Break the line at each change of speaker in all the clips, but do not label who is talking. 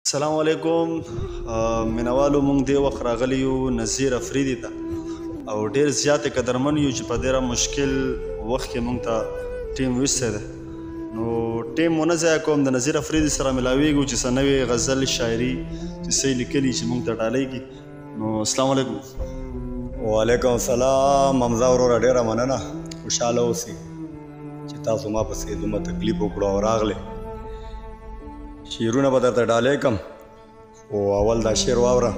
السلام علیکم مینوالو مونږ دې وخت راغلی یو نظیر افریدي ته او ډېر زیاتې قدرمن یو چې په ډېره مشکل وخت کې مونږ ته ټیم ویستی دی نو ټیم ونه ضایع کوم د نظیر افریدي سره ملاویږو چې څه نوې غزل شاعري چې څه یې لیکلي چې مونږ ته ډالۍ کړي نو السلام علیکم.
وعلیکم السلام حمزه وروره ډېره مننه خوشحاله اوسئ چې تاسو ما پسې دومره تکلیف وکړو او راغلې شعرونه به درته ډالۍ کم خو اول دا شعر واوره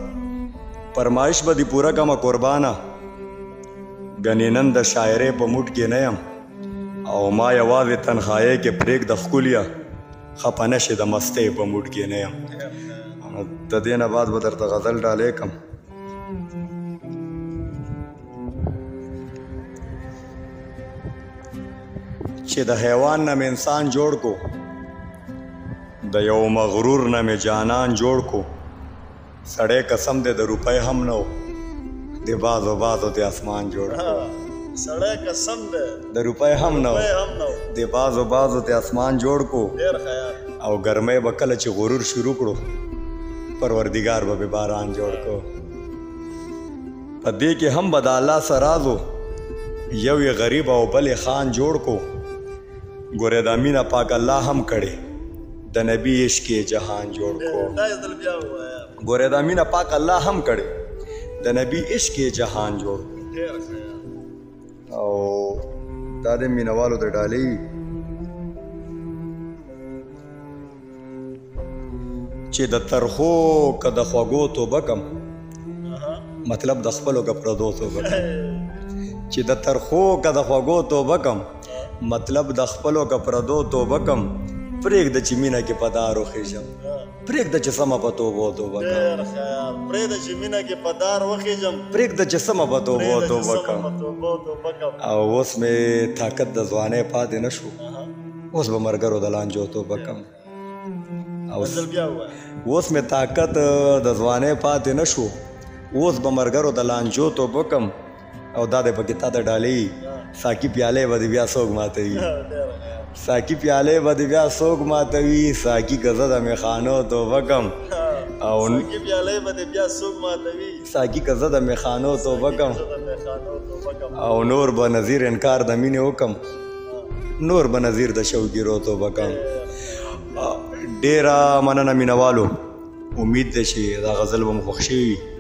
فرمایش به دې پوره کمه قربانه ګنې نن د شاعرۍ په موډ کې نه یم او ما یوازې تنخایۍ کې پرېږده ښکلیه خفه نه شي د مستۍ په موډ کې نه یم د دې نه بعد به درته غزل ډالۍ کم. چې د حیوان نه مې انسان جوړ کو د یو مغرور نه مې جانان جوړ کو سړی قسم دی د روپۍ هم نه و د بازو بازو د اسمان جوړ کو
سړی قسم دی
د روپۍ هم نه و د بازو بازو د اسمان جوړ کو او ګرمۍ به کله چې غرور شروع کړو پروردګار به باران جوړ کو په دې کې هم به د الله سره راز و یو یې غریب او بل یې خان جوړ کو ګورې د مینه پاک الله هم کړې د نبی عشق جهان جوړ کو ګورې د مینه پاک الله هم کړې د نبی عشق جهان جوړ کو او دا د مینوالو د ډالۍ چې د ترخو که د خوږو توبه کم مطلب د خپلو که پردو توبه کم چې د ترخو که د خوږو توبه کم مطلب د خپلو که پردو توبه کم پرېږده چې مینه کې په دار وخېږم پرېږده چې سمه په توبو توبه کم
پرېږده چې مینه کې په دار وخېږم
پرېږده چې سمه په توبو توبه کم او اوس مې طاقت د ځوانۍ پاتې نه شو اوس به ملګرو د لانجو توبه کم اوس مې طاقت د ځوانۍ پاتې نه شو اوس به ملګرو د لانجو توبه کم او دا دی پکې تا ته ډالۍ ساقي پیالې به دې بیا څوک ماتوي ساقي پیالې به دې بیا څوک ماتوي ساقي که زه د میخانو توبه کم ساقي که زه د میخانو توبه کم او نور به نظیر انکار د مینې وکم نور به نظیر د شوګیرو توبه کم. ډېره مننه مینوالو امید ده چې دا غزل به مو خوښ شوي وي